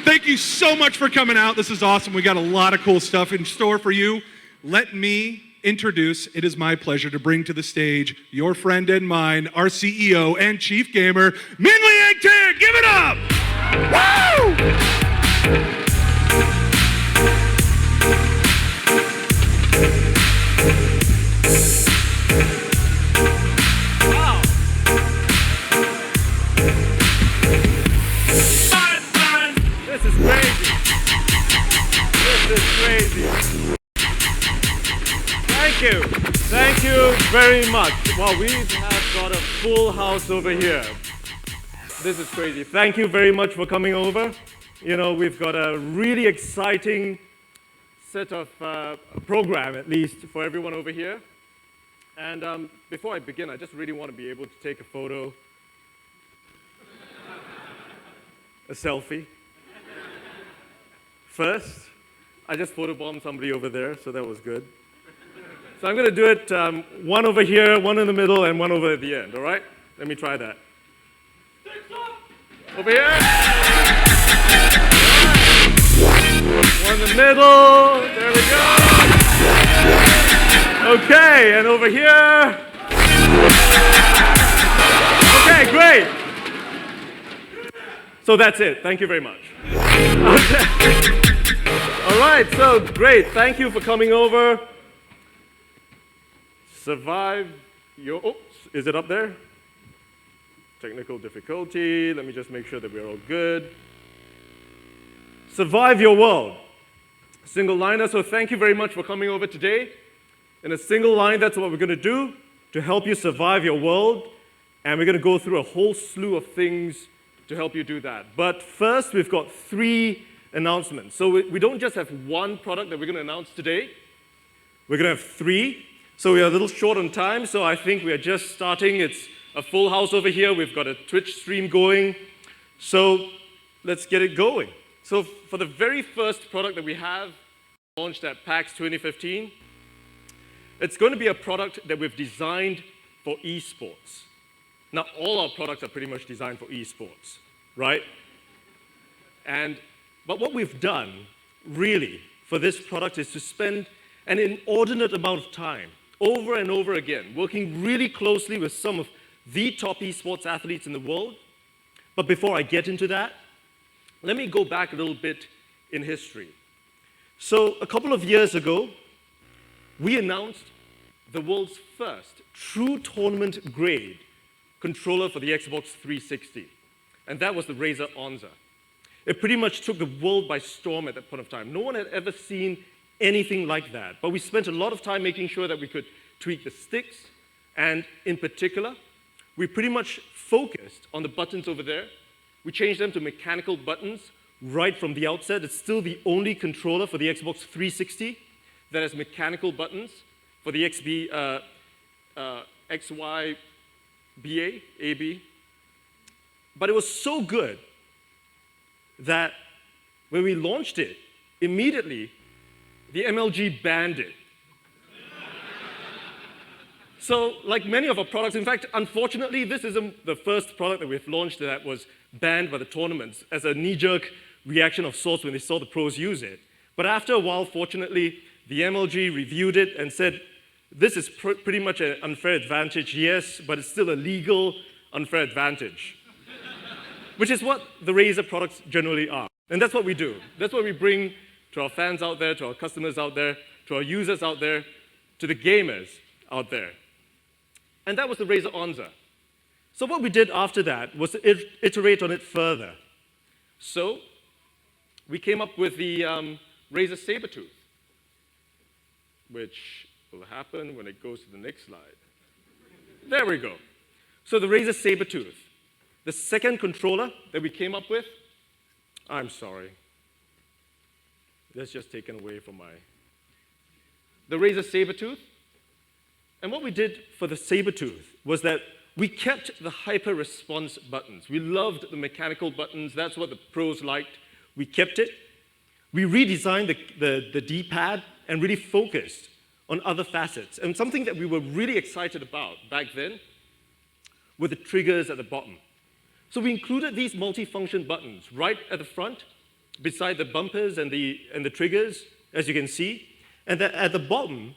Thank you so much for coming out. This is awesome. We got a lot of cool stuff in store for you. Let me introduce, it is my pleasure to bring to the stage your friend and mine, our CEO and Chief Gamer, Min-Liang Tan. Give it up! Woo! Wow! This is crazy. This is crazy. Thank you. Thank you very much. Wow, we have got a full house over here. This is crazy. Thank you very much for coming over. You know, we've got a really exciting set of program, at least, for everyone over here. And before I begin, I just really want to be able to take a photo, a selfie. First, I just photobombed somebody over there, so that was good. So I'm going to do it one over here, one in the middle, and one over at the end, all right? Let me try that. Over here. One in the middle. There we go. Okay, and over here. Okay, great. So that's it. Thank you very much. Okay. All right, so great. Thank you for coming over. Survive your, oops, is it up there? Technical difficulty. Let me just make sure that we're all good. Survive your world. Single liner, so thank you very much for coming over today. In a single line, that's what we're going to do to help you survive your world. And we're going to go through a whole slew of things to help you do that. But first, we've got 3 announcements. So we don't just have one product that we're going to announce today. We're going to have 3. So we are a little short on time, so I think we are just starting. It's a full house over here. We've got a Twitch stream going. So let's get it going. So for the very first product that we have launched at PAX 2015, it's going to be a product that we've designed for esports. Now, all our products are pretty much designed for esports, right? But what we've done, really, for this product is to spend an inordinate amount of time over and over again, working really closely with some of the top esports athletes in the world. But before I get into that, let me go back a little bit in history. So a couple of years ago, we announced the world's first true tournament-grade controller for the Xbox 360, and that was the Razer Onza. It pretty much took the world by storm at that point of time. No one had ever seen anything like that. But we spent a lot of time making sure that we could tweak the sticks, and in particular, we pretty much focused on the buttons over there. We changed them to mechanical buttons right from the outset. It's still the only controller for the Xbox 360 that has mechanical buttons for the XY, BA, AB. But it was so good that when we launched it, immediately, the MLG banned it. So, like many of our products, in fact, unfortunately, this isn't the first product that we've launched that was banned by the tournaments as a knee-jerk reaction of sorts when they saw the pros use it. But after a while, fortunately, the MLG reviewed it and said, this is pretty much an unfair advantage, yes, but it's still a legal unfair advantage, which is what the Razer products generally are. And that's what we do. That's what we bring to our fans out there, to our customers out there, to our users out there, to the gamers out there. And that was the Razer Onza. So what we did after that was to iterate on it further. So we came up with the Razer Sabertooth, which will happen when it goes to the next slide. There we go. So the Razer Sabertooth, the second controller that we came up with, I'm sorry. That's just taken away from the Razer Sabertooth. And what we did for the Sabertooth was that we kept the hyper response buttons. We loved the mechanical buttons. That's what the pros liked. We kept it. We redesigned the D-pad and really focused on other facets. And something that we were really excited about back then were the triggers at the bottom. So we included these multi-function buttons right at the front. beside the bumpers and the triggers, as you can see. And then at the bottom,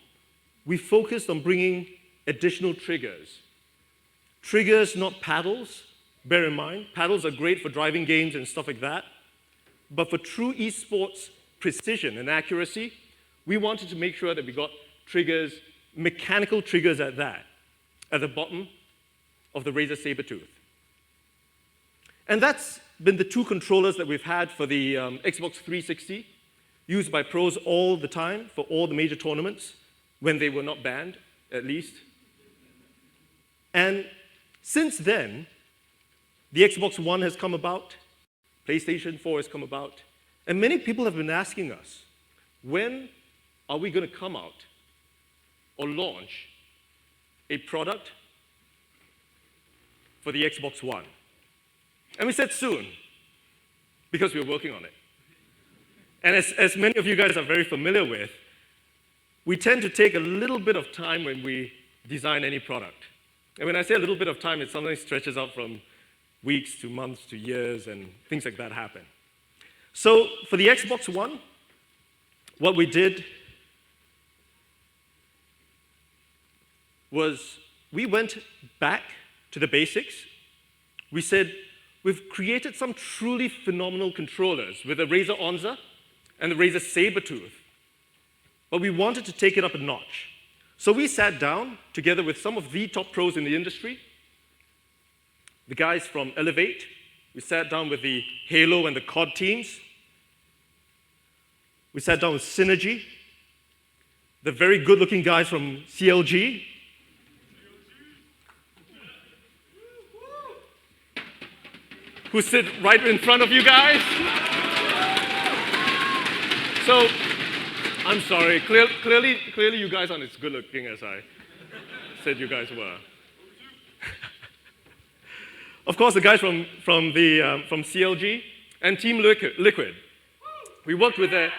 we focused on bringing additional triggers. Triggers, not paddles, bear in mind. Paddles are great for driving games and stuff like that. But for true esports precision and accuracy, we wanted to make sure that we got triggers, mechanical triggers at that, at the bottom of the Razer Sabertooth. And that's been the two controllers that we've had for the Xbox 360, used by pros all the time for all the major tournaments, when they were not banned, at least. And since then, the Xbox One has come about, PlayStation 4 has come about, and many people have been asking us, when are we going to come out or launch a product for the Xbox One? And we said soon, because we're working on it. And as many of you guys are very familiar with, we tend to take a little bit of time when we design any product. And when I say a little bit of time, it sometimes stretches out from weeks to months to years, and things like that happen. So for the Xbox One, what we did was we went back to the basics. We said, we've created some truly phenomenal controllers with the Razer Onza and the Razer Sabertooth, but we wanted to take it up a notch. So we sat down together with some of the top pros in the industry, the guys from Elevate. We sat down with the Halo and the COD teams. We sat down with Synergy, the very good-looking guys from CLG. Who sit right in front of you guys. So, I'm sorry, clearly you guys aren't as good-looking as I said you guys were. Of course, the guys from CLG and Team Liquid. We worked with their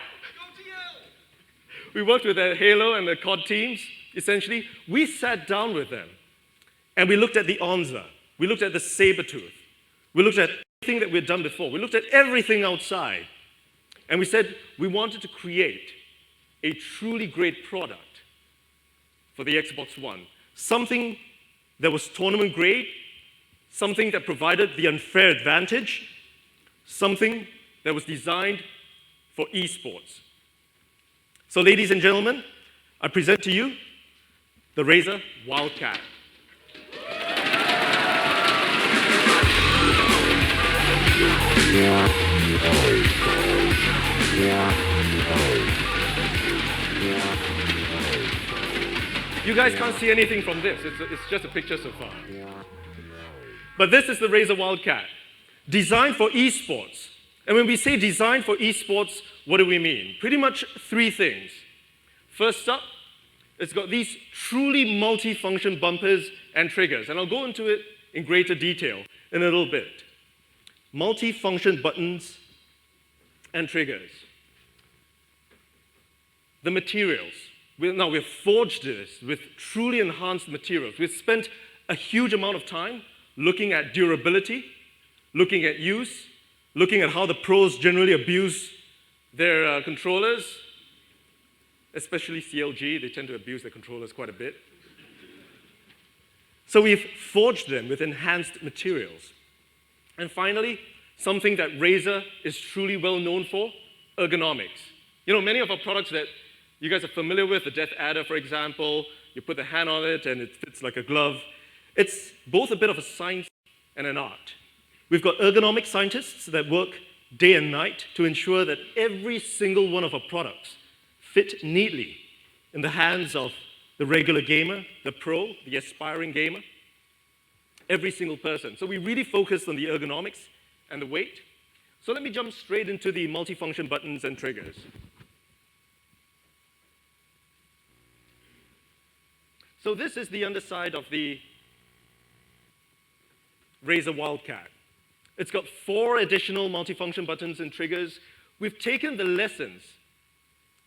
Halo and the COD teams, essentially. We sat down with them, and we looked at the Onza. We looked at the Sabertooth. We looked at everything that we'd done before. We looked at everything outside. And we said we wanted to create a truly great product for the Xbox One. Something that was tournament grade, something that provided the unfair advantage, something that was designed for esports. So ladies and gentlemen, I present to you the Razer Wildcat. You guys can't see anything from this. It's just a picture so far. But this is the Razer Wildcat, designed for esports. And when we say designed for esports, what do we mean? Pretty much three things. First up, it's got these truly multi-function bumpers and triggers. And I'll go into it in greater detail in a little bit. Multi-function buttons and triggers. The materials. Now, we've forged this with truly enhanced materials. We've spent a huge amount of time looking at durability, looking at use, looking at how the pros generally abuse their controllers, especially CLG. They tend to abuse their controllers quite a bit. So we've forged them with enhanced materials. And finally, something that Razer is truly well known for, ergonomics. You know, many of our products that you guys are familiar with, the Death Adder, for example, you put the hand on it and it fits like a glove. It's both a bit of a science and an art. We've got ergonomic scientists that work day and night to ensure that every single one of our products fit neatly in the hands of the regular gamer, the pro, the aspiring gamer, every single person. So we really focused on the ergonomics and the weight. So let me jump straight into the multifunction buttons and triggers. So this is the underside of the Razer Wildcat. It's got 4 additional multifunction buttons and triggers. We've taken the lessons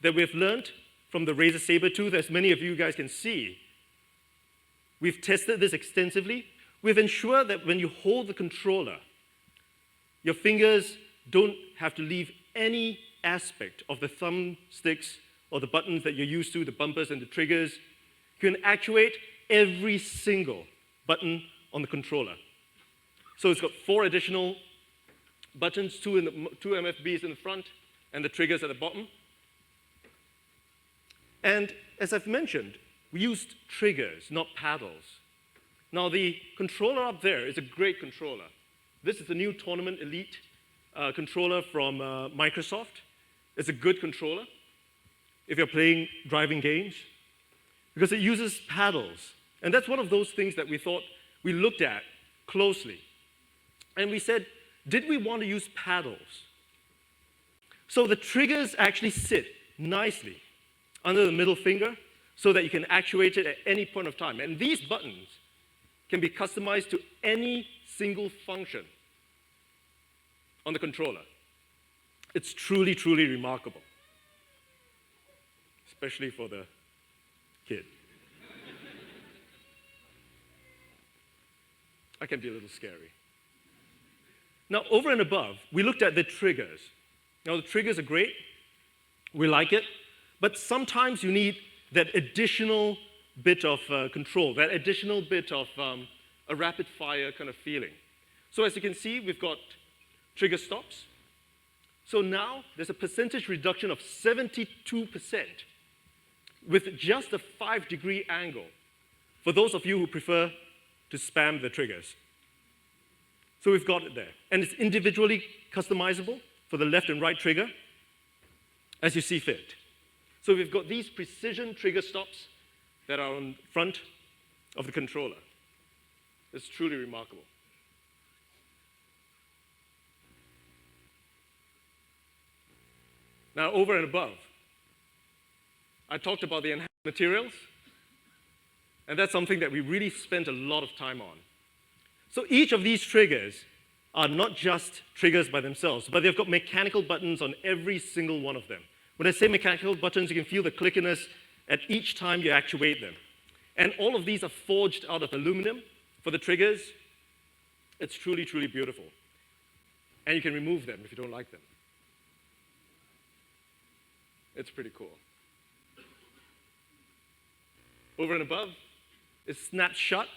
that we've learned from the Razer Sabertooth, as many of you guys can see. We've tested this extensively. We've ensured that when you hold the controller, your fingers don't have to leave any aspect of the thumbsticks or the buttons that you're used to, the bumpers and the triggers. You can actuate every single button on the controller. So it's got 4 additional buttons, 2 MFBs in the front, and the triggers at the bottom. And as I've mentioned, we used triggers, not paddles. Now, the controller up there is a great controller. This is the new Tournament Elite controller from Microsoft. It's a good controller if you're playing driving games, because it uses paddles. And that's one of those things that we thought we looked at closely. And we said, did we want to use paddles? So the triggers actually sit nicely under the middle finger so that you can actuate it at any point of time. And these buttons can be customized to any single function on the controller. It's truly, truly remarkable, especially for the kid. I can be a little scary. Now, over and above, we looked at the triggers. Now, the triggers are great. We like it. But sometimes you need that additional bit of control, that additional bit of a rapid-fire kind of feeling. So as you can see, we've got trigger stops. So now there's a percentage reduction of 72% with just a 5-degree angle for those of you who prefer to spam the triggers. So we've got it there. And it's individually customizable for the left and right trigger as you see fit. So we've got these precision trigger stops that are on front of the controller. It's truly remarkable. Now, over and above, I talked about the enhanced materials, and that's something that we really spent a lot of time on. So each of these triggers are not just triggers by themselves, but they've got mechanical buttons on every single one of them. When I say mechanical buttons, you can feel the clickiness at each time you actuate them. And all of these are forged out of aluminum for the triggers. It's truly, truly beautiful. And you can remove them if you don't like them. It's pretty cool. Over and above, it snaps shut,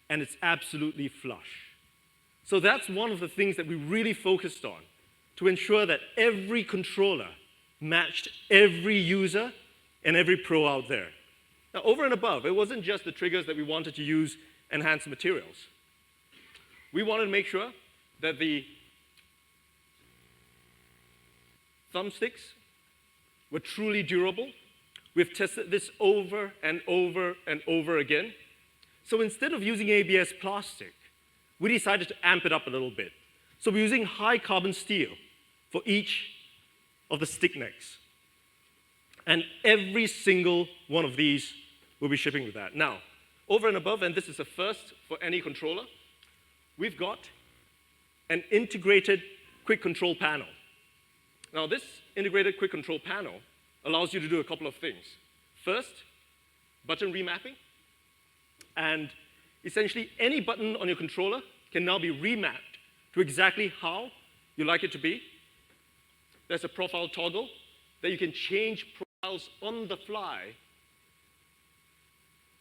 and it's absolutely flush. So that's one of the things that we really focused on to ensure that every controller matched every user and every pro out there. Now, over and above, it wasn't just the triggers that we wanted to use enhanced materials. We wanted to make sure that the thumbsticks were truly durable. We've tested this over and over and over again. So instead of using ABS plastic, we decided to amp it up a little bit. So we're using high carbon steel for each of the stick necks. And every single one of these will be shipping with that. Now, over and above, and this is a first for any controller, we've got an integrated quick control panel. Now, this integrated quick control panel allows you to do a couple of things. First, button remapping. And essentially, any button on your controller can now be remapped to exactly how you like it to be. There's a profile toggle that you can change profiles on the fly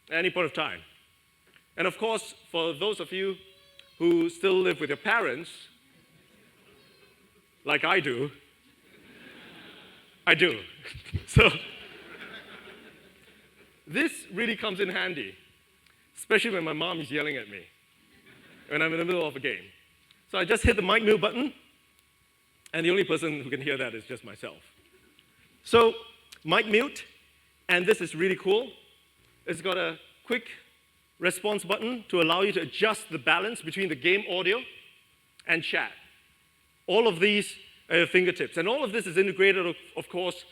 at any point of time. And of course, for those of you who still live with your parents, like I do. So this really comes in handy, especially when my mom is yelling at me when I'm in the middle of a game. So I just hit the mic mute button, and the only person who can hear that is just myself. So mic mute, and this is really cool. It's got a quick response button to allow you to adjust the balance between the game audio and chat. All of these at your fingertips. And all of this is integrated, of course,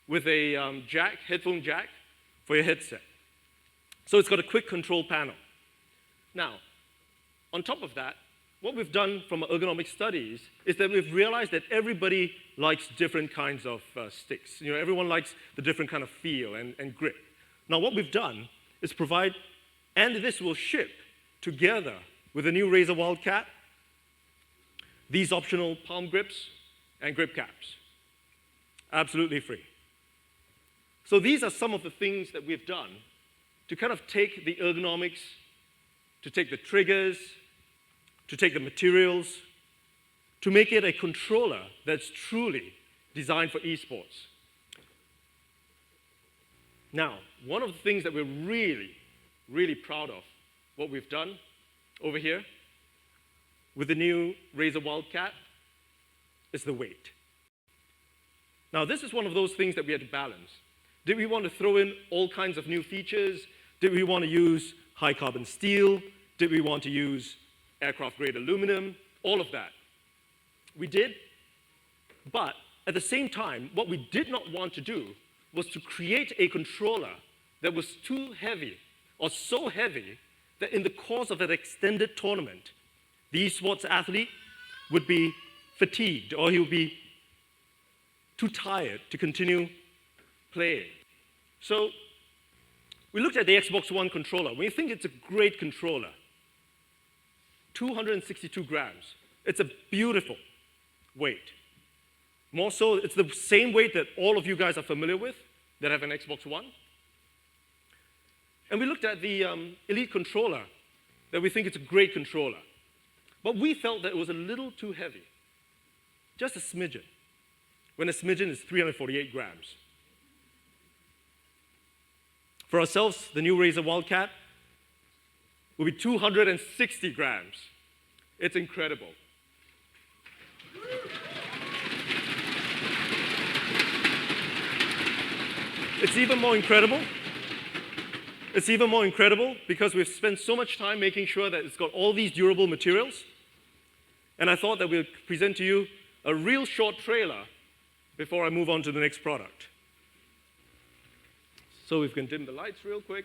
with a jack, headphone jack for your headset. So it's got a quick control panel. Now, on top of that, what we've done from our ergonomic studies is that we've realized that everybody likes different kinds of sticks. You know, everyone likes the different kind of feel and grip. Now, what we've done is provide, and this will ship together with the new Razer Wildcat, these optional palm grips and grip caps. Absolutely free. So these are some of the things that we've done to kind of take the ergonomics, to take the triggers, to take the materials, to make it a controller that's truly designed for esports. Now, one of the things that we're really, really proud of, what we've done over here with the new Razer Wildcat, is the weight. Now, this is one of those things that we had to balance. Did we want to throw in all kinds of new features? Did we want to use high carbon steel? Did we want to use aircraft-grade aluminum? All of that. We did, but at the same time, what we did not want to do was to create a controller that was too heavy or so heavy that in the course of an extended tournament, the esports athlete would be fatigued or he would be too tired to continue playing. So we looked at the Xbox One controller. We think it's a great controller. 262 grams. It's a beautiful weight. More so, it's the same weight that all of you guys are familiar with that have an Xbox One. And we looked at the Elite controller, that we think it's a great controller. But we felt that it was a little too heavy. Just a smidgen. When a smidgen is 348 grams. For ourselves, the new Razer Wildcat will be 260 grams. It's incredible. It's even more incredible. It's even more incredible because we've spent so much time making sure that it's got all these durable materials. And I thought that we'll present to you a real short trailer before I move on to the next product. So we can dim the lights real quick.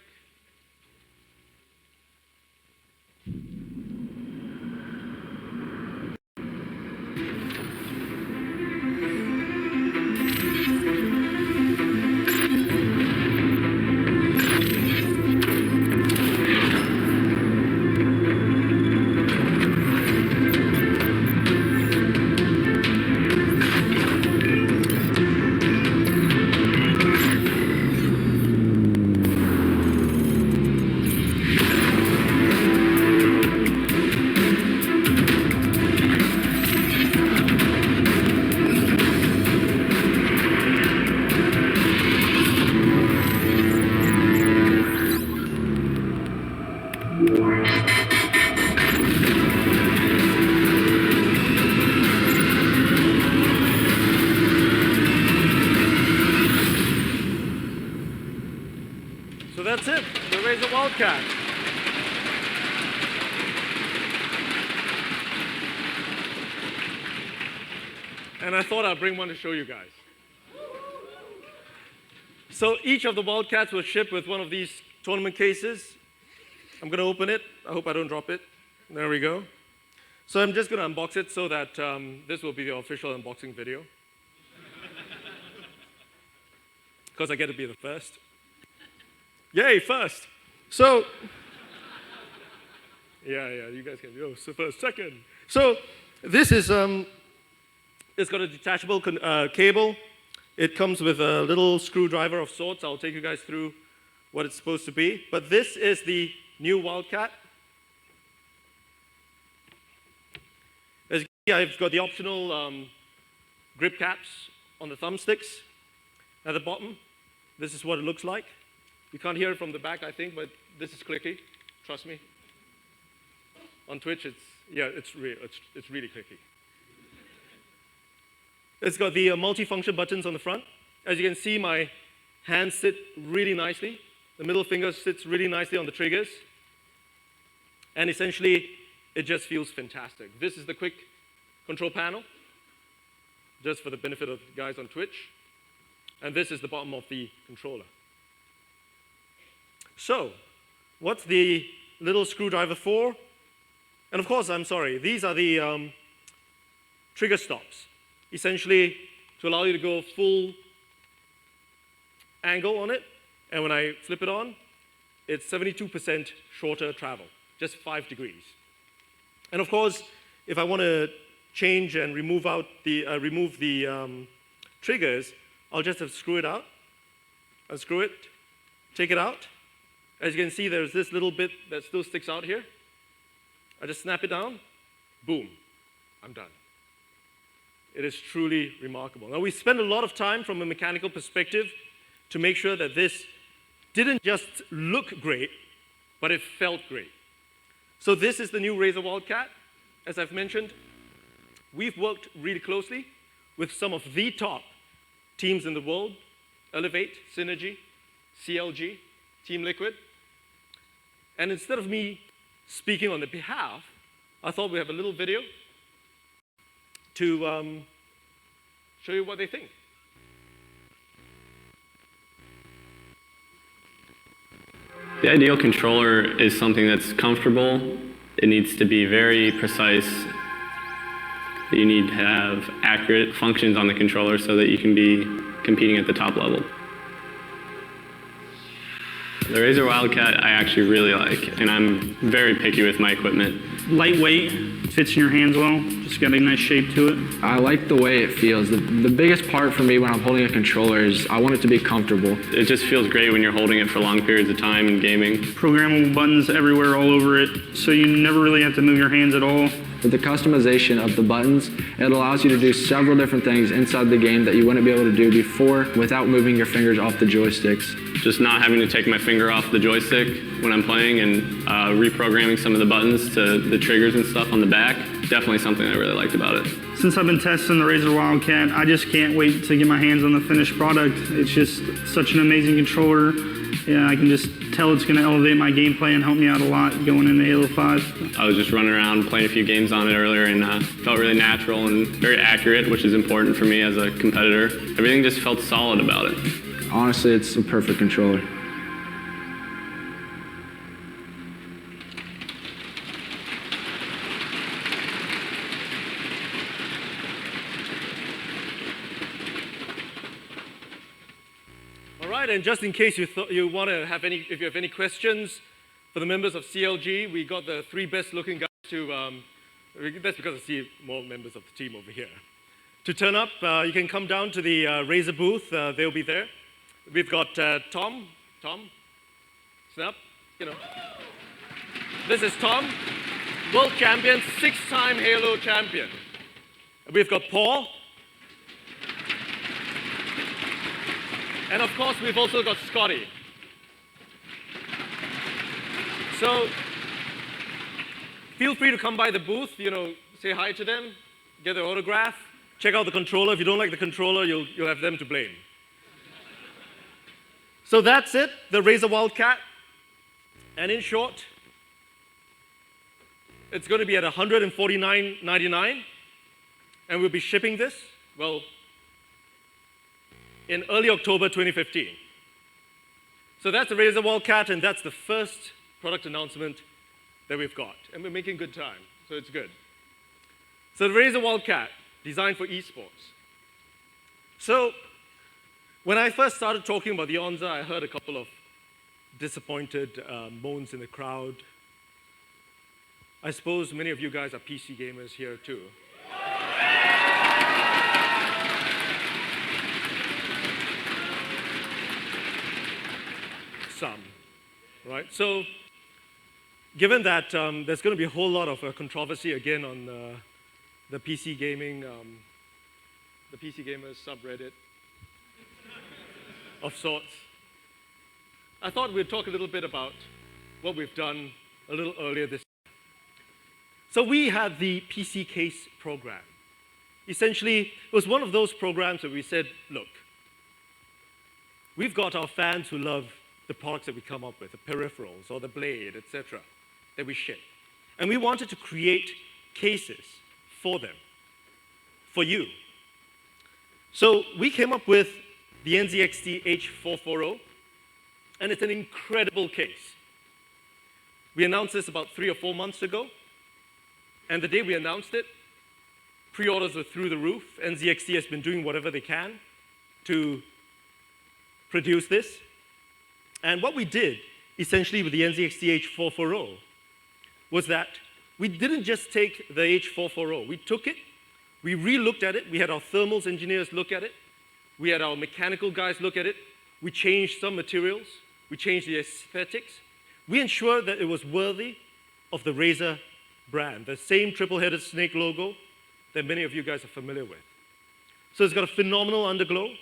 So that's it, the Razer Wildcat. And I thought I'd bring one to show you guys. So each of the Wildcats will ship with one of these tournament cases. I'm going to open it. I hope I don't drop it. There we go. So I'm just going to unbox it so that this will be the official unboxing video. Because I get to be the first. Yay, first. So, yeah, you guys can go. So first, second. So this is, it's got a detachable cable. It comes with a little screwdriver of sorts. I'll take you guys through what it's supposed to be. But this is the new Wildcat. As you can see, I've got the optional grip caps on the thumbsticks. At the bottom, this is what it looks like. You can't hear it from the back, I think, but this is clicky. Trust me. On Twitch, it's really clicky. It's got the multi-function buttons on the front. As you can see, my hands sit really nicely. The middle finger sits really nicely on the triggers. And essentially, it just feels fantastic. This is the quick control panel, just for the benefit of the guys on Twitch. And this is the bottom of the controller. So, what's the little screwdriver for? And of course, I'm sorry, these are the trigger stops. Essentially, to allow you to go full angle on it. And when I flip it on, it's 72% shorter travel, just 5 degrees. And of course, if I want to change and remove the triggers, I'll just have to screw it out. Unscrew it, take it out. As you can see, there's this little bit that still sticks out here. I just snap it down, boom, I'm done. It is truly remarkable. Now, we spent a lot of time from a mechanical perspective to make sure that this didn't just look great, but it felt great. So this is the new Razer Wildcat, as I've mentioned. We've worked really closely with some of the top teams in the world: Elevate, Synergy, CLG, Team Liquid. And instead of me speaking on their behalf, I thought we'd have a little video to show you what they think. The ideal controller is something that's comfortable. It needs to be very precise. You need to have accurate functions on the controller so that you can be competing at the top level. The Razer Wildcat I actually really like, and I'm very picky with my equipment. Lightweight, fits in your hands well, just got a nice shape to it. I like the way it feels. The biggest part for me when I'm holding a controller is I want it to be comfortable. It just feels great when you're holding it for long periods of time in gaming. Programmable buttons everywhere, all over it, so you never really have to move your hands at all. With the customization of the buttons, it allows you to do several different things inside the game that you wouldn't be able to do before without moving your fingers off the joysticks. Just not having to take my finger off the joystick when I'm playing and reprogramming some of the buttons to the triggers and stuff on the back, definitely something I really liked about it. Since I've been testing the Razer Wildcat, I just can't wait to get my hands on the finished product. It's just such an amazing controller. Yeah, I can just tell it's going to elevate my gameplay and help me out a lot going into Halo 5. I was just running around playing a few games on it earlier and felt really natural and very accurate, which is important for me as a competitor. Everything just felt solid about it. Honestly, it's a perfect controller. And just in case you want to have any, if you have any questions for the members of CLG, we got the three best looking guys to, that's because I see more members of the team over here, to turn up. You can come down to the Razer booth, they'll be there. We've got Tom, snap, you know. This is Tom, world champion, 6-time Halo champion. We've got Paul. And of course, we've also got Scotty. So feel free to come by the booth, you know, say hi to them, get their autograph, check out the controller. If you don't like the controller, you'll have them to blame. So that's it, the Razer Wildcat. And in short, it's going to be at $149.99, and we'll be shipping this, well, in early October 2015. So that's the Razer Wildcat, and that's the first product announcement that we've got. And we're making good time, so it's good. So the Razer Wildcat, designed for esports. So when I first started talking about the Onza, I heard a couple of disappointed moans in the crowd. I suppose many of you guys are PC gamers here too. Some, right? So given that there's going to be a whole lot of controversy again on the PC gaming, the PC gamers subreddit of sorts, I thought we'd talk a little bit about what we've done a little earlier this year. So we had the PC Case program. Essentially, it was one of those programs where we said, look, we've got our fans who love the products that we come up with, the peripherals or the blade, etc., that we ship. And we wanted to create cases for them, for you. So we came up with the NZXT H440, and it's an incredible case. We announced this about 3 or 4 months ago, and the day we announced it, pre-orders were through the roof. NZXT has been doing whatever they can to produce this. And what we did, essentially, with the NZXT H440 was that we didn't just take the H440. We took it We re-looked at it. We had our thermals engineers look at it. We had our mechanical guys look at it. We changed some materials. We changed the aesthetics. We ensured that it was worthy of the Razer brand, the same triple-headed snake logo that many of you guys are familiar with. So it's got a phenomenal underglow,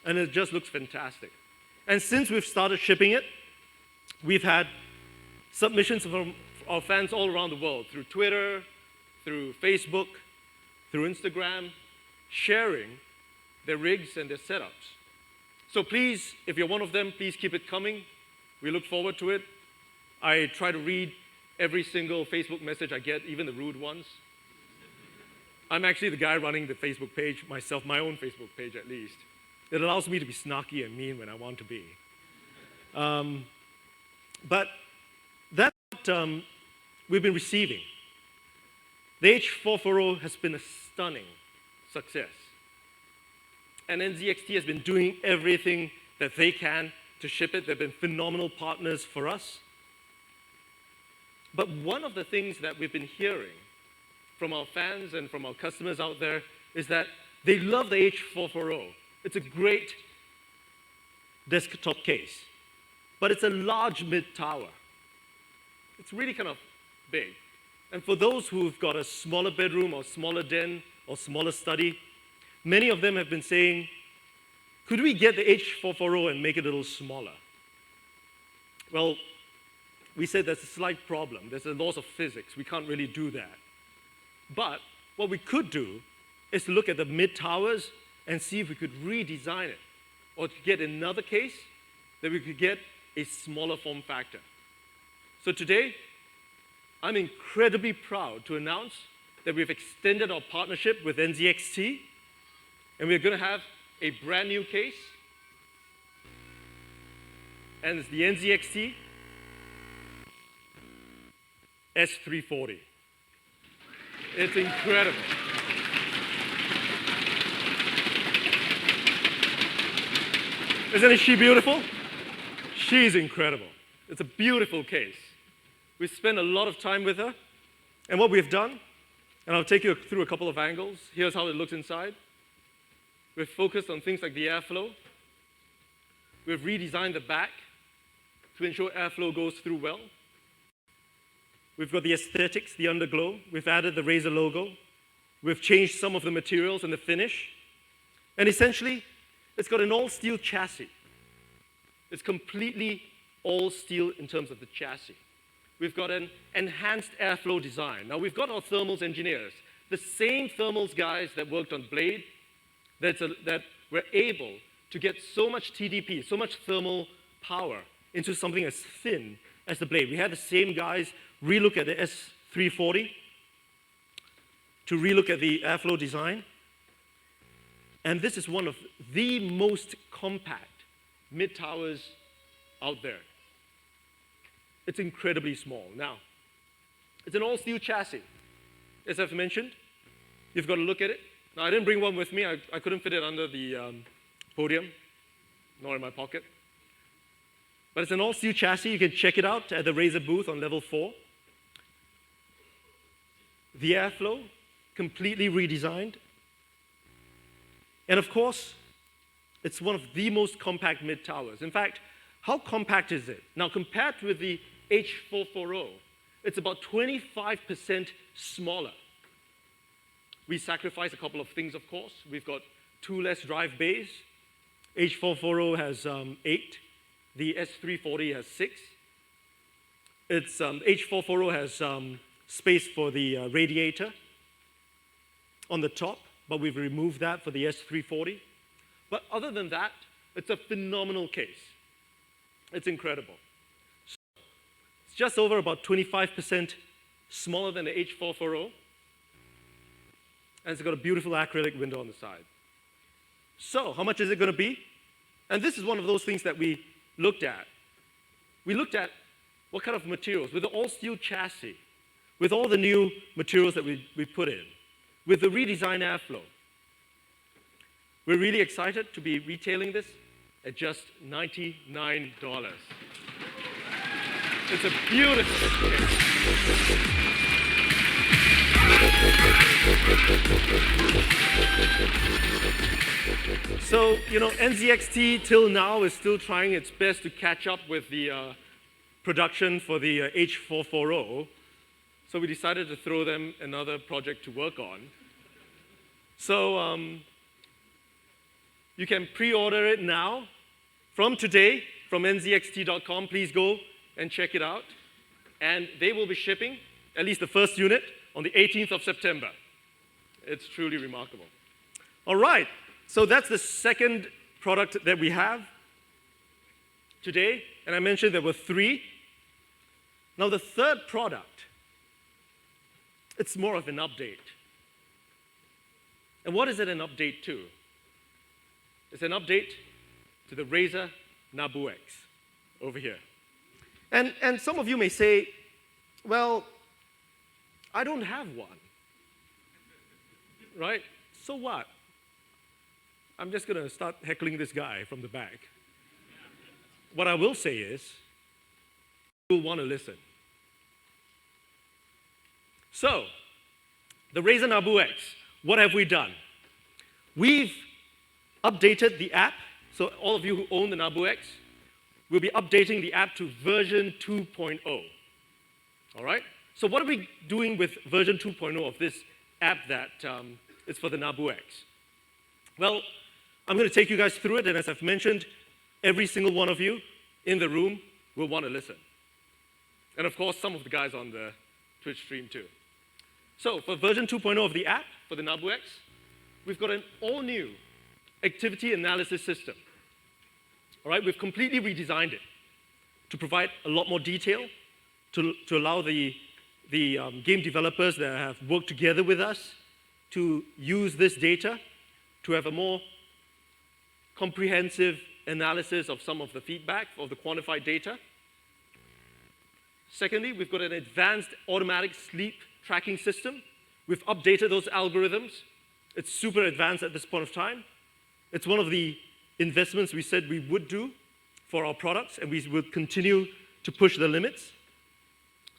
and it just looks fantastic. And since we've started shipping it, we've had submissions from our fans all around the world through Twitter, through Facebook, through Instagram, sharing their rigs and their setups. So please, if you're one of them, please keep it coming. We look forward to it. I try to read every single Facebook message I get, even the rude ones. I'm actually the guy running the Facebook page myself, my own Facebook page at least. It allows me to be snarky and mean when I want to be. But that's what we've been receiving. The H440 has been a stunning success. And NZXT has been doing everything that they can to ship it. They've been phenomenal partners for us. But one of the things that we've been hearing from our fans and from our customers out there is that they love the H440. It's a great desktop case, but it's a large mid-tower. It's really kind of big. And for those who've got a smaller bedroom or smaller den or smaller study, many of them have been saying, could we get the H440 and make it a little smaller? Well, we said there's a slight problem. There's the laws of physics. We can't really do that. But what we could do is to look at the mid-towers and see if we could redesign it, or to get another case that we could get a smaller form factor. So today, I'm incredibly proud to announce that we've extended our partnership with NZXT, and we're going to have a brand new case, and it's the NZXT S340. It's incredible. Isn't she beautiful? She's incredible. It's a beautiful case. We spent a lot of time with her, and what we've done, and I'll take you through a couple of angles. Here's how it looks inside. We've focused on things like the airflow. We've redesigned the back to ensure airflow goes through well. We've got the aesthetics, the underglow. We've added the Razer logo. We've changed some of the materials and the finish. And essentially, it's got an all-steel chassis. It's completely all steel in terms of the chassis. We've got an enhanced airflow design. Now, we've got our thermals engineers, the same thermals guys that worked on Blade, that were able to get so much TDP, so much thermal power into something as thin as the Blade. We had the same guys relook at the S340 to relook at the airflow design. And this is one of the most compact mid-towers out there. It's incredibly small. Now, it's an all-steel chassis. As I've mentioned, you've got to look at it. Now, I didn't bring one with me. I couldn't fit it under the podium, nor in my pocket. But it's an all-steel chassis. You can check it out at the Razer booth on level 4. The airflow, completely redesigned. And of course, it's one of the most compact mid-towers. In fact, how compact is it? Now, compared with the H440, it's about 25% smaller. We sacrifice a couple of things, of course. We've got 2 less drive bays. H440 has 8. The S340 has 6. H440 has space for the radiator on the top, but we've removed that for the S340. But other than that, it's a phenomenal case. It's incredible. So it's just over about 25% smaller than the H440. And it's got a beautiful acrylic window on the side. So how much is it going to be? And this is one of those things that we looked at. We looked at what kind of materials, with the all-steel chassis, with all the new materials that we put in, with the redesigned airflow. We're really excited to be retailing this at just $99. It's a beautiful case. So, NZXT till now is still trying its best to catch up with the production for the H440. So we decided to throw them another project to work on. So you can pre-order it now from today from nzxt.com. Please go and check it out. And they will be shipping, at least the first unit, on the 18th of September. It's truly remarkable. All right, so that's the second product that we have today. And I mentioned there were 3. Now the third product, it's more of an update. And what is it an update to? It's an update to the Razer Nabu X over here. And some of you may say, well, I don't have one, right? So what? I'm just going to start heckling this guy from the back. What I will say is, you'll want to listen. So, the Razer Nabu X, what have we done? We've updated the app. So all of you who own the Nabu X, we'll be updating the app to version 2.0. All right? So what are we doing with version 2.0 of this app that is for the Nabu X? Well, I'm going to take you guys through it, and as I've mentioned, every single one of you in the room will want to listen. And of course, some of the guys on the Twitch stream too. So for version 2.0 of the app, for the Nabu X, we've got an all-new activity analysis system. All right, we've completely redesigned it to provide a lot more detail, to allow the game developers that have worked together with us to use this data to have a more comprehensive analysis of some of the feedback of the quantified data. Secondly, we've got an advanced automatic sleep tracking system. We've updated those algorithms. It's super advanced at this point of time. It's one of the investments we said we would do for our products, and we will continue to push the limits.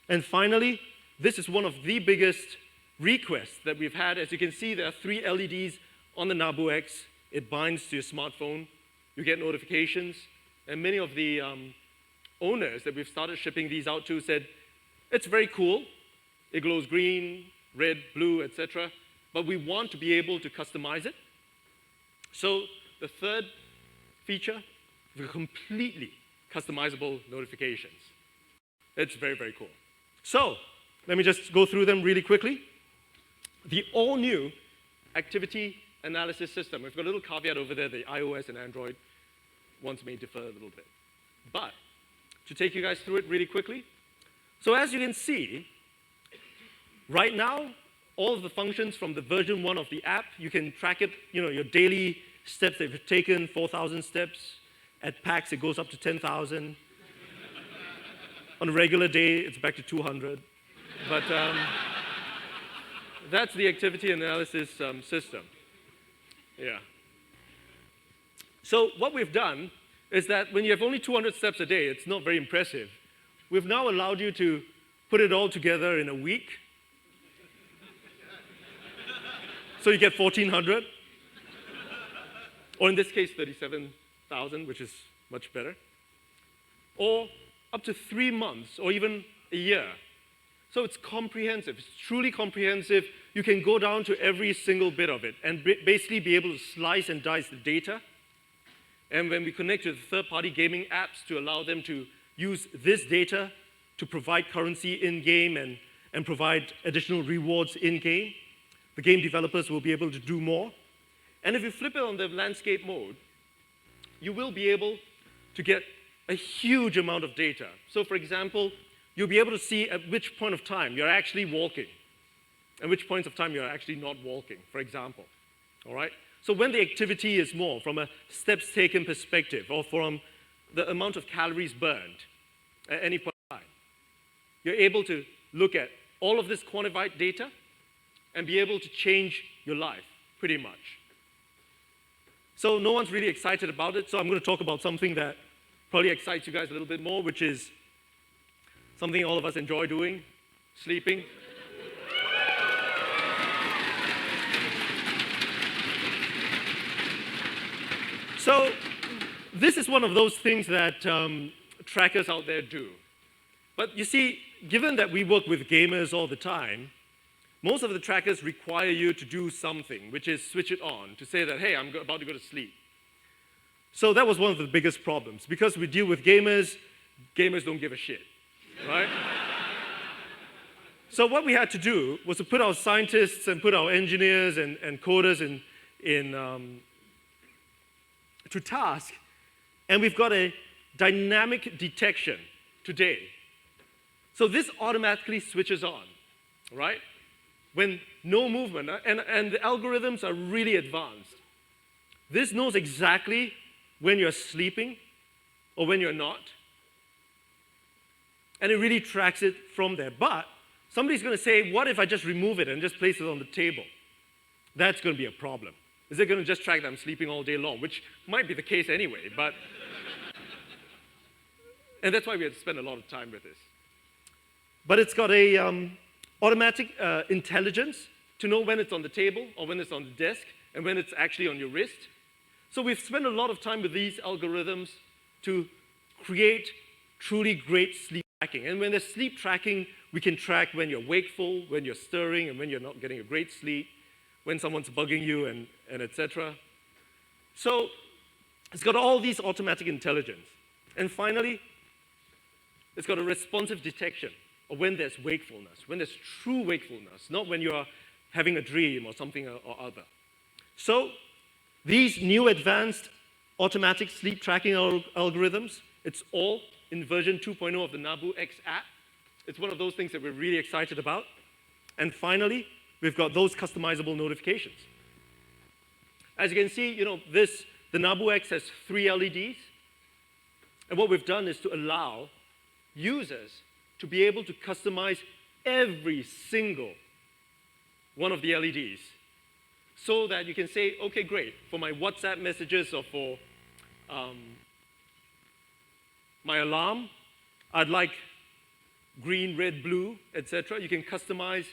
And finally, this is one of the biggest requests that we've had. As you can see, there are 3 LEDs on the Nabu X. It binds to your smartphone. You get notifications. And many of the owners that we've started shipping these out to said, it's very cool. It glows green, red, blue, etc. But we want to be able to customize it. So the third feature, the completely customizable notifications. It's very, very cool. So let me just go through them really quickly. The all-new activity analysis system. We've got a little caveat over there, the iOS and Android ones may differ a little bit. But to take you guys through it really quickly. So as you can see, right now, all of the functions from the version 1 of the app, you can track it, your daily steps that you've taken, 4,000 steps. At PAX, it goes up to 10,000. On a regular day, it's back to 200. But that's the activity analysis system. Yeah. So what we've done is that when you have only 200 steps a day, it's not very impressive. We've now allowed you to put it all together in a week. So you get 1,400. Or in this case, 37,000, which is much better. Or up to 3 months, or even a year. So it's comprehensive. It's truly comprehensive. You can go down to every single bit of it and basically be able to slice and dice the data. And when we connect to the third-party gaming apps to allow them to use this data to provide currency in-game and provide additional rewards in-game, the game developers will be able to do more. And if you flip it on the landscape mode, you will be able to get a huge amount of data. So for example, you'll be able to see at which point of time you're actually walking and which points of time you're actually not walking, for example. All right? So when the activity is more from a steps taken perspective or from the amount of calories burned at any point in time, you're able to look at all of this quantified data and be able to change your life, pretty much. So no one's really excited about it, so I'm going to talk about something that probably excites you guys a little bit more, which is something all of us enjoy doing, sleeping. So this is one of those things that trackers out there do. But you see, given that we work with gamers all the time, most of the trackers require you to do something, which is switch it on, to say that, hey, I'm about to go to sleep. So that was one of the biggest problems. Because we deal with gamers, gamers don't give a shit, right? So what we had to do was to put our scientists and put our engineers and coders to task, and we've got a dynamic detection today. So this automatically switches on, right? When no movement, and the algorithms are really advanced. This knows exactly when you're sleeping or when you're not, and it really tracks it from there. But somebody's going to say, what if I just remove it and just place it on the table? That's going to be a problem. Is it going to just track that I'm sleeping all day long, which might be the case anyway, but... and that's why we had to spend a lot of time with this. But it's got a automatic intelligence to know when it's on the table or when it's on the desk and when it's actually on your wrist. So we've spent a lot of time with these algorithms to create truly great sleep tracking. And when there's sleep tracking, we can track when you're wakeful, when you're stirring, and when you're not getting a great sleep, when someone's bugging you, and etc. So it's got all these automatic intelligence. And finally, it's got a responsive detection of when there's wakefulness, when there's true wakefulness, not when you're having a dream or something or other. So these new advanced automatic sleep tracking algorithms, it's all in version 2.0 of the Nabu X app. It's one of those things that we're really excited about. And finally, we've got those customizable notifications. As you can see, the Nabu X has 3 LEDs. And what we've done is to allow users to be able to customize every single one of the LEDs so that you can say, okay, great, for my WhatsApp messages or for my alarm, I'd like green, red, blue, etc. You can customize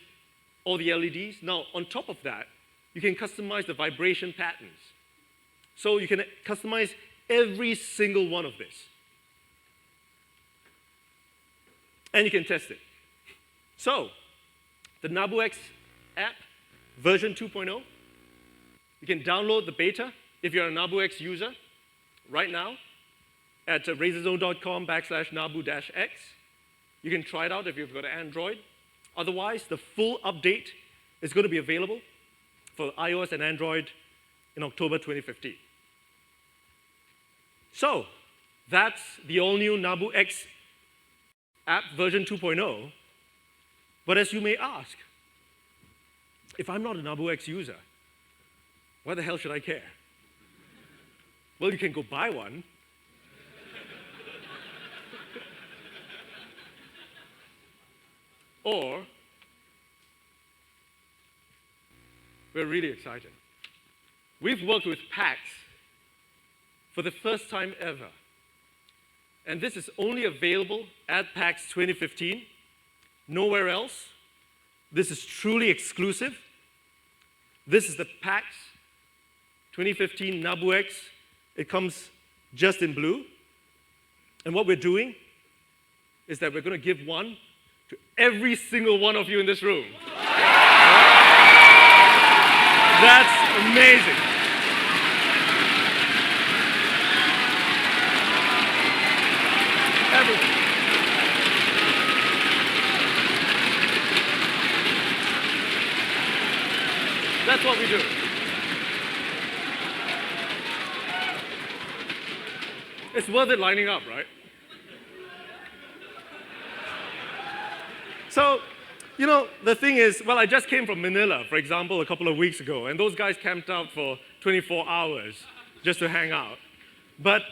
all the LEDs. Now, on top of that, you can customize the vibration patterns. So you can customize every single one of this. And you can test it. So, the Nabu X app, version 2.0, you can download the beta if you're a Nabu X user right now at razorzone.com/Nabu-X. You can try it out if you've got an Android. Otherwise, the full update is going to be available for iOS and Android in October 2015. So, that's the all-new Nabu X app version 2.0. But as you may ask, if I'm not a Nabu X user, why the hell should I care? Well, you can go buy one. Or, we're really excited. We've worked with PAX for the first time ever. And this is only available at PAX 2015, nowhere else. This is truly exclusive. This is the PAX 2015 Nabu X. It comes just in blue. And what we're doing is that we're going to give one to every single one of you in this room. That's amazing. Everything. That's what we do. It's worth it lining up, right? So, the thing is, well, I just came from Manila, for example, a couple of weeks ago, and those guys camped out for 24 hours just to hang out. But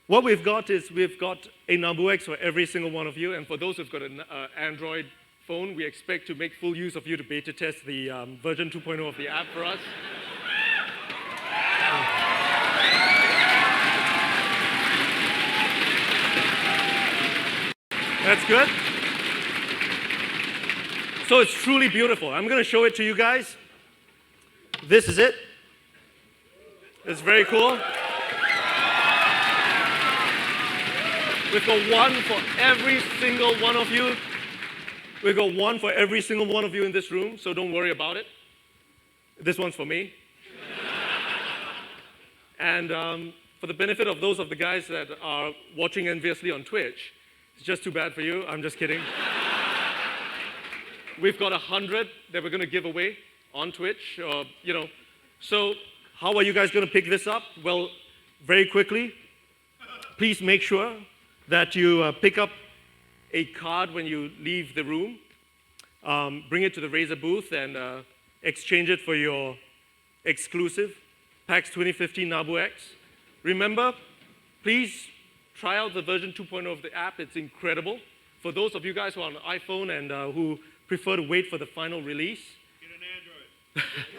what we've got is we've got a Nabu X for every single one of you, and for those who've got an Android phone, we expect to make full use of you to beta test the version 2.0 of the app for us. That's good. So it's truly beautiful. I'm going to show it to you guys. This is it. It's very cool. We've got one for every single one of you. We've got one for every single one of you in this room, so don't worry about it. This one's for me. And for the benefit of those of the guys that are watching enviously on Twitch, it's just too bad for you. I'm just kidding. We've got 100 that we're going to give away on Twitch. So how are you guys going to pick this up? Well, very quickly, please make sure that you pick up a card when you leave the room. Bring it to the Razer booth and exchange it for your exclusive PAX 2015 Nabu X. Remember, please try out the version 2.0 of the app. It's incredible. For those of you guys who are on iPhone and who prefer to wait for the final release. Get an Android.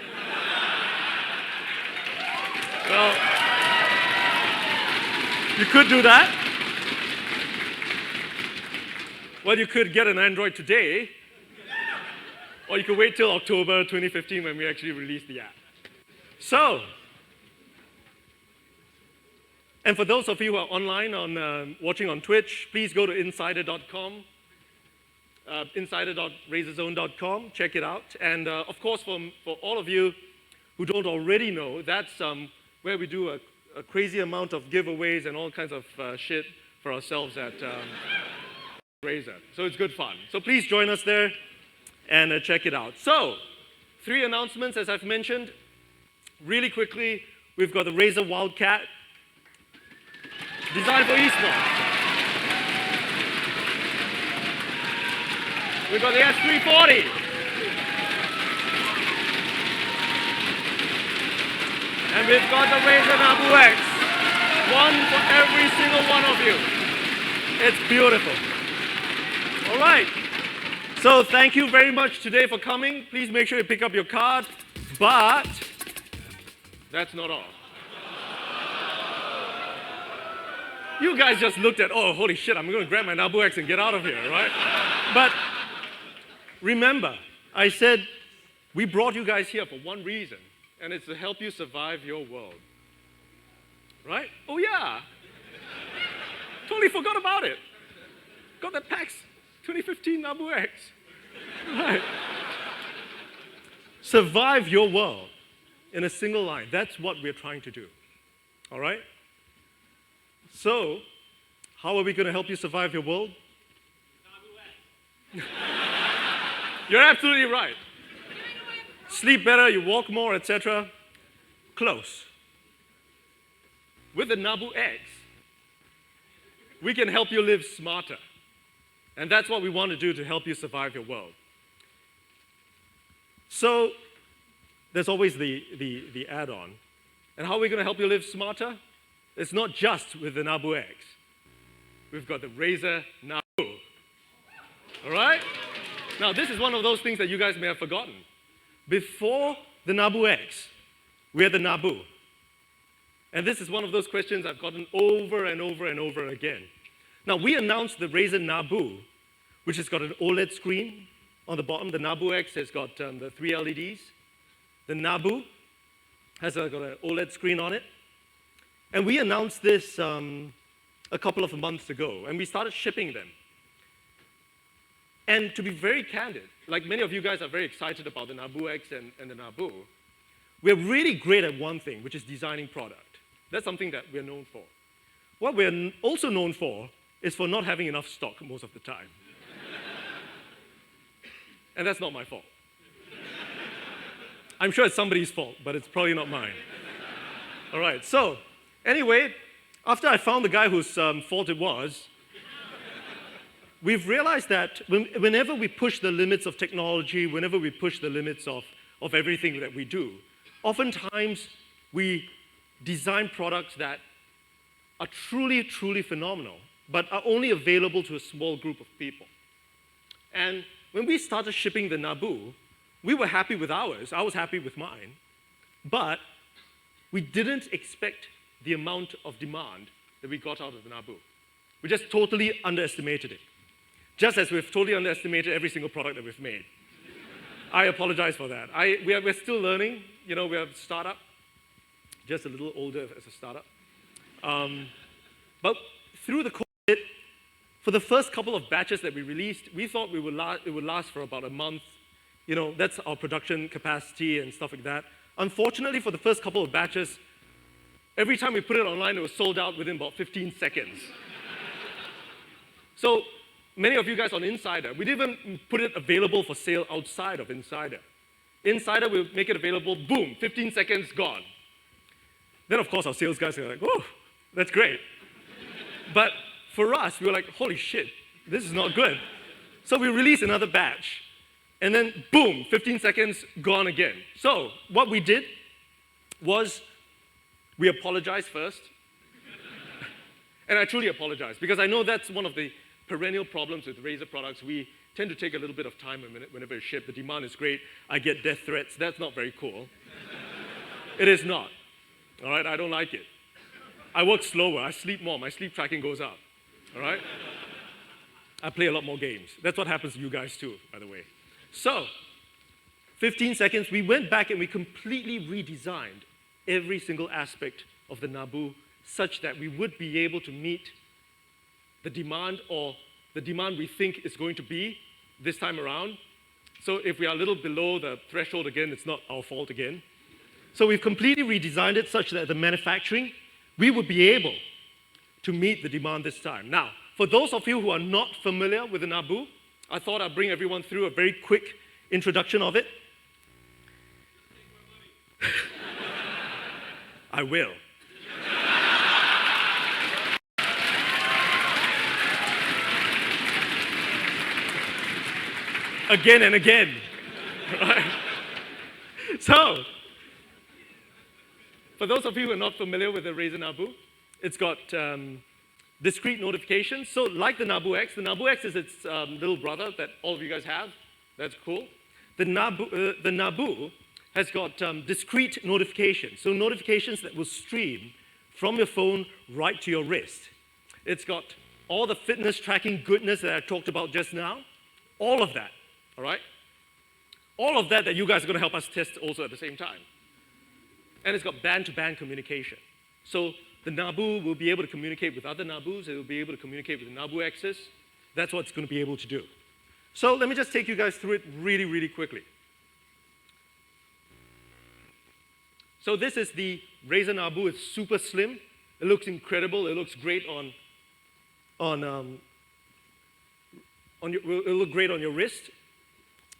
Well, you could do that. Well, you could get an Android today, or you could wait till October 2015 when we actually release the app. So, and for those of you who are online, watching on Twitch, please go to insider.com, insider.razorzone.com, check it out. And of course, for all of you who don't already know, that's where we do a crazy amount of giveaways and all kinds of shit for ourselves at Razer. So it's good fun. So please join us there and check it out. So, 3 announcements, as I've mentioned. Really quickly, we've got the Razer Wildcat, designed for esports. We've got the S340. And we've got the Razer Nabu X. One for every single one of you. It's beautiful. All right. So thank you very much today for coming. Please make sure you pick up your card. But that's not all. You guys just looked at, oh, holy shit, I'm going to grab my Nabu X and get out of here, right? But remember, I said we brought you guys here for one reason, and it's to help you survive your world. Right? Oh, yeah. Totally forgot about it. Got that PAX 2015 Nabu X. Right. Survive your world in a single line. That's what we're trying to do. All right? So, how are we going to help you survive your world? You're absolutely right. Sleep better, you walk more, etc. Close. With the Nabu X, we can help you live smarter. And that's what we want to do to help you survive your world. So, there's always the add-on. And how are we going to help you live smarter? It's not just with the Nabu X. We've got the Razer Nabu. All right? Now, this is one of those things that you guys may have forgotten. Before the Nabu X, we had the Nabu. And this is one of those questions I've gotten over and over and over again. Now, we announced the Razer Nabu, which has got an OLED screen on the bottom. The Nabu X has got the 3 LEDs. The Nabu has got an OLED screen on it. And we announced this a couple of months ago, and we started shipping them. And to be very candid, like many of you guys are very excited about the Nabu X and the Nabu, we're really great at one thing, which is designing product. That's something that we're known for. What we're also known for is for not having enough stock most of the time. And that's not my fault. I'm sure it's somebody's fault, but it's probably not mine. All right, so anyway, after I found the guy whose fault it was, we've realized that whenever we push the limits of technology, whenever we push the limits of everything that we do, oftentimes we design products that are truly, truly phenomenal, but are only available to a small group of people. And when we started shipping the Nabu, we were happy with ours. I was happy with mine. But we didn't expect the amount of demand that we got out of the Nabu. We just totally underestimated it. Just as we've totally underestimated every single product that we've made. I apologize for that. We're still learning. You know, we're a startup. just a little older as a startup. But through the course of it, for the first couple of batches that we released, we thought it would last for about a month. You know, that's our production capacity and stuff like that. Unfortunately, for the first couple of batches, every time we put it online, it was sold out within about 15 seconds. So many of you guys on Insider, we didn't even put it available for sale outside of Insider. Insider will make it available, boom, 15 seconds, gone. Then, of course, our sales guys are like, oh, that's great. But for us, we were like, holy shit, this is not good. So we released another batch. And then, boom, 15 seconds, gone again. So what we did was we apologized first. And I truly apologize, because I know that's one of the perennial problems with Razer products. We tend to take a little bit of time whenever it's shipped. The demand is great. I get death threats. That's not very cool. It is not. All right, I don't like it. I work slower. I sleep more. My sleep tracking goes up. All right? I play a lot more games. That's what happens to you guys too, by the way. So, 15 seconds, we went back and we completely redesigned every single aspect of the Nabu such that we would be able to meet the demand, or the demand we think is going to be this time around. So if we are a little below the threshold again, it's not our fault again. So we've completely redesigned it such that the manufacturing, we would be able to meet the demand this time. Now, for those of you who are not familiar with the Nabu, I thought I'd bring everyone through a very quick introduction of it. I will. Again and again. Right? So, for those of you who are not familiar with the Razer Nabu, it's got discrete notifications. So like the Nabu X is its little brother that all of you guys have. That's cool. The Nabu has got discrete notifications. So notifications that will stream from your phone right to your wrist. It's got all the fitness tracking goodness that I talked about just now. All of that, all right? All of that you guys are going to help us test also at the same time. And it's got band-to-band communication. So the Nabu will be able to communicate with other Nabus. It will be able to communicate with the Nabu X's. That's what it's going to be able to do. So let me just take you guys through it really, really quickly. So this is the Razer Nabu. It's super slim. It looks incredible. It looks great it'll look great on your wrist.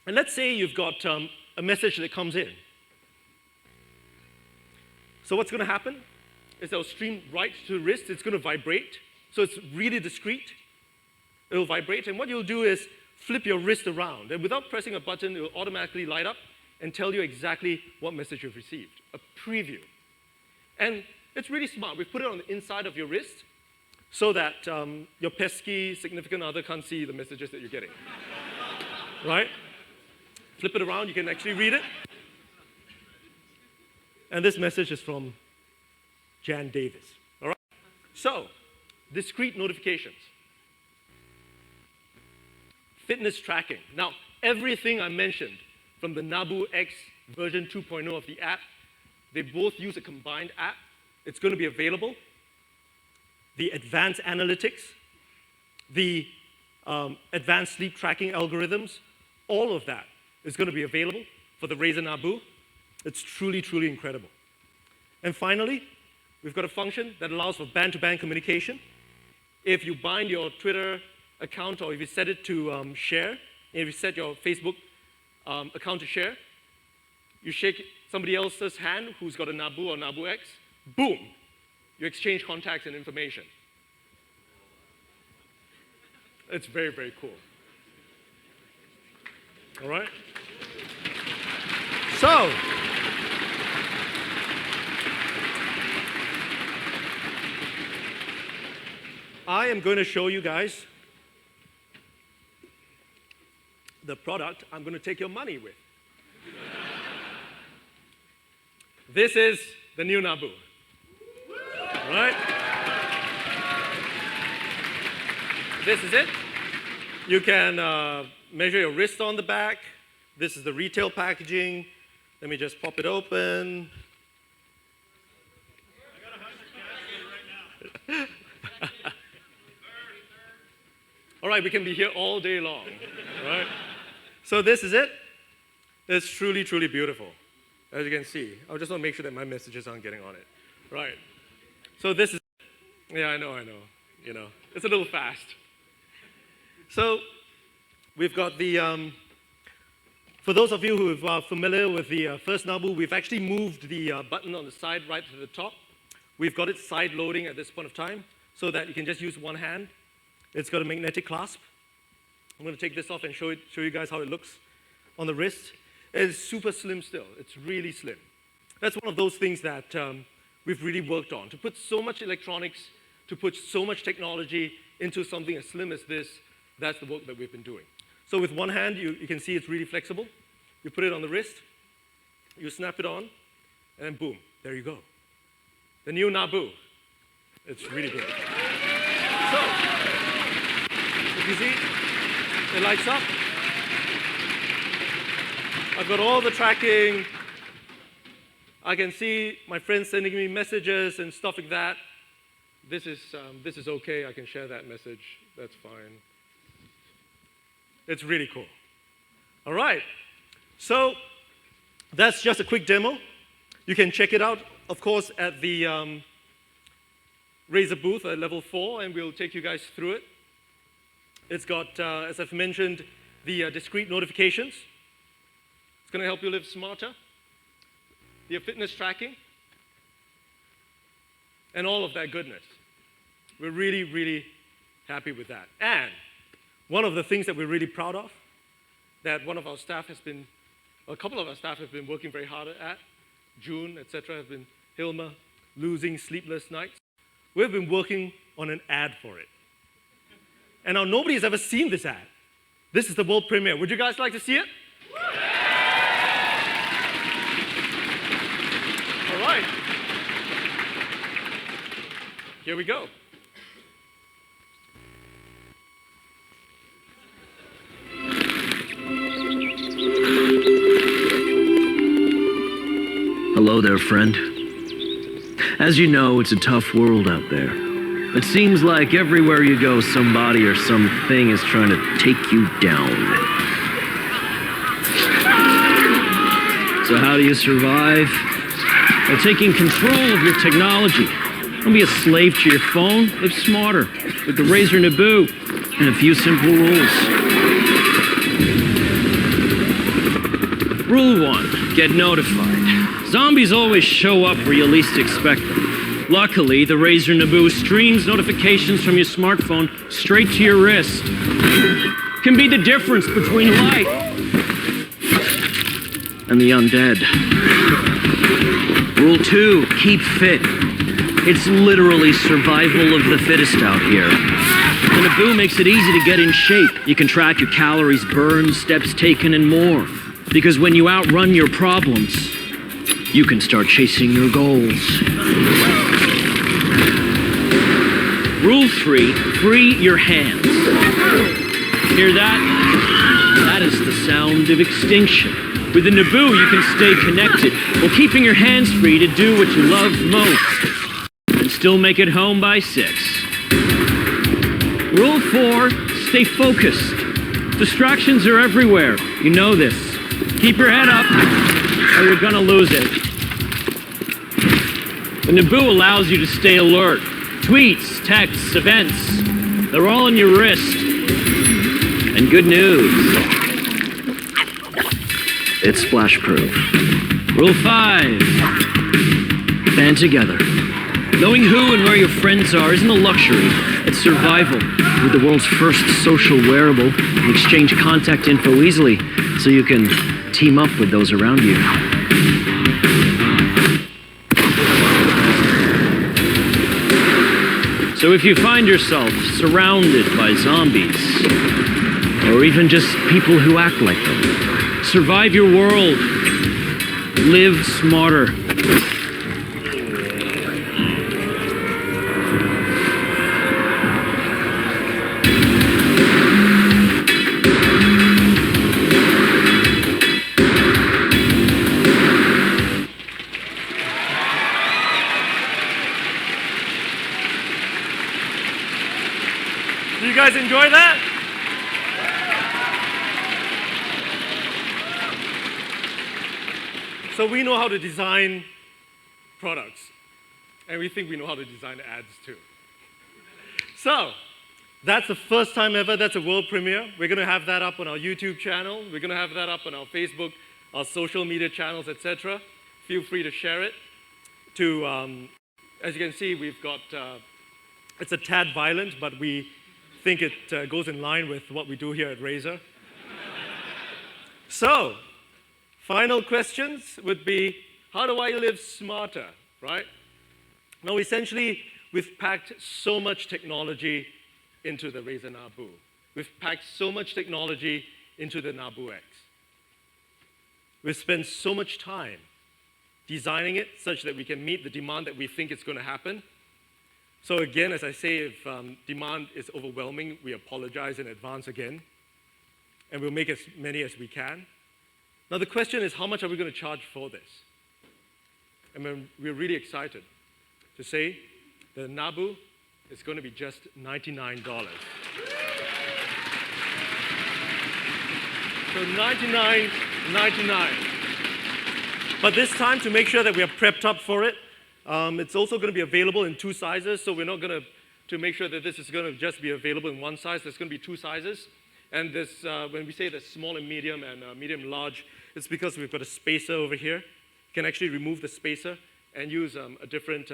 And let's say you've got a message that comes in. So what's going to happen is it'll stream right to the wrist. It's going to vibrate. So it's really discreet. It'll vibrate. And what you'll do is flip your wrist around. And without pressing a button, it will automatically light up and tell you exactly what message you've received, a preview. And it's really smart. We've put it on the inside of your wrist so that your pesky significant other can't see the messages that you're getting. Right? Flip it around. You can actually read it. And this message is from Jan Davis. All right? So, discrete notifications. Fitness tracking. Now, everything I mentioned from the Nabu X version 2.0 of the app, they both use a combined app. It's going to be available. The advanced analytics, the advanced sleep tracking algorithms, all of that is going to be available for the Razer Nabu. It's truly, truly incredible. And finally, we've got a function that allows for band-to-band communication. If you bind your Twitter account, or if you set it to share, if you set your Facebook account to share, you shake somebody else's hand who's got a Nabu or Nabu X, boom, you exchange contacts and information. It's very, very cool. All right? So, I am going to show you guys the product I'm going to take your money with. This is the new Nabu. All right? This is it. You can measure your wrist on the back. This is the retail packaging. Let me just pop it open. All right, we can be here all day long, right? So this is it. It's truly, truly beautiful, as you can see. I just want to make sure that my messages aren't getting on it, right? So this is, yeah, I know, you know, it's a little fast. So we've got the, for those of you who are familiar with the first Nabu, we've actually moved the button on the side right to the top. We've got it side loading at this point of time so that you can just use one hand. It's got a magnetic clasp. I'm going to take this off and show you guys how it looks on the wrist. It's super slim still. It's really slim. That's one of those things that we've really worked on. To put so much electronics, to put so much technology into something as slim as this, that's the work that we've been doing. So with one hand, you can see it's really flexible. You put it on the wrist, you snap it on, and then boom, there you go. The new Nabu. It's really good. So, if you see, it lights up. I've got all the tracking. I can see my friends sending me messages and stuff like that. This is okay. I can share that message. That's fine. It's really cool. All right. So that's just a quick demo. You can check it out, of course, at the Razer booth at level 4, and we'll take you guys through it. It's got, as I've mentioned, the discrete notifications. It's going to help you live smarter. The fitness tracking. And all of that goodness. We're really, really happy with that. And one of the things that we're really proud of, that one of our staff has been, a couple of our staff have been working very hard at, June, etc., have been, Hilma, losing sleepless nights. We've been working on an ad for it. And now nobody's ever seen this ad. This is the world premiere. Would you guys like to see it? All right. Here we go. Hello there, friend. As you know, it's a tough world out there. It seems like everywhere you go, somebody or something is trying to take you down. So how do you survive? By taking control of your technology. Don't be a slave to your phone. Live smarter with the Razer Nabu and a few simple rules. Rule 1, get notified. Zombies always show up where you least expect them. Luckily, the Razer Nabu streams notifications from your smartphone straight to your wrist. Can be the difference between life and the undead. Rule 2, keep fit. It's literally survival of the fittest out here. The Nabu makes it easy to get in shape. You can track your calories burned, steps taken, and more. Because when you outrun your problems, you can start chasing your goals. Rule 3, free your hands. Hear that? That is the sound of extinction. With the Nabu, you can stay connected while keeping your hands free to do what you love most and still make it home by 6. Rule 4, stay focused. Distractions are everywhere. You know this. Keep your head up or you're gonna lose it. The Nabu allows you to stay alert. Tweets, texts, events, they're all on your wrist. And good news, it's splash-proof. Rule 5, band together. Knowing who and where your friends are isn't a luxury, it's survival. With the world's first social wearable, you exchange contact info easily so you can team up with those around you. So if you find yourself surrounded by zombies, or even just people who act like them, survive your world. Live smarter. Do you guys enjoy that? So we know how to design products, and we think we know how to design ads too. So that's the first time ever. That's a world premiere. We're going to have that up on our YouTube channel. We're going to have that up on our Facebook, our social media channels, etc. Feel free to share it. As you can see, we've got, it's a tad violent, but we think it goes in line with what we do here at Razer. So, final questions would be, how do I live smarter, right? Now, essentially, we've packed so much technology into the Razer Nabu. We've packed so much technology into the Nabu X. We've spent so much time designing it such that we can meet the demand that we think is going to happen. So again, as I say, if demand is overwhelming, we apologize in advance again, and we'll make as many as we can. Now the question is, how much are we going to charge for this? And we're really excited to say the Nabu is going to be just $99. So $99.99. But this time, to make sure that we are prepped up for it, it's also going to be available in 2 sizes. So we're not going to make sure that this is going to just be available in 1 size. There's going to be 2 sizes. And this, when we say the small and medium large, it's because we've got a spacer over here. You can actually remove the spacer and use a different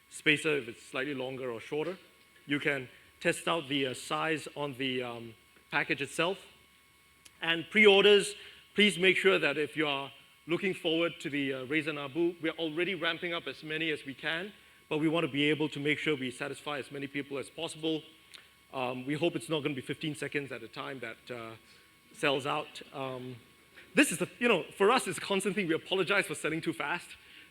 spacer if it's slightly longer or shorter. You can test out the size on the package itself. And pre-orders, please make sure that if you are looking forward to the Razer Nabu, we're already ramping up as many as we can, but we want to be able to make sure we satisfy as many people as possible. We hope it's not going to be 15 seconds at a time that sells out. This is, for us, it's a constant thing. We apologize for selling too fast,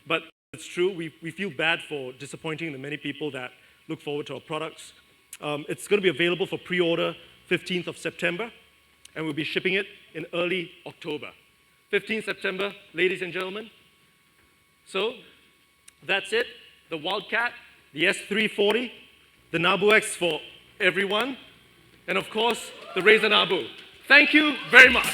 but it's true. We feel bad for disappointing the many people that look forward to our products. It's going to be available for pre-order 15th of September, and we'll be shipping it in early October. 15th September, ladies and gentlemen. So that's it. The Wildcat, the S340, the Nabu X for everyone, and of course, the Razer Nabu. Thank you very much.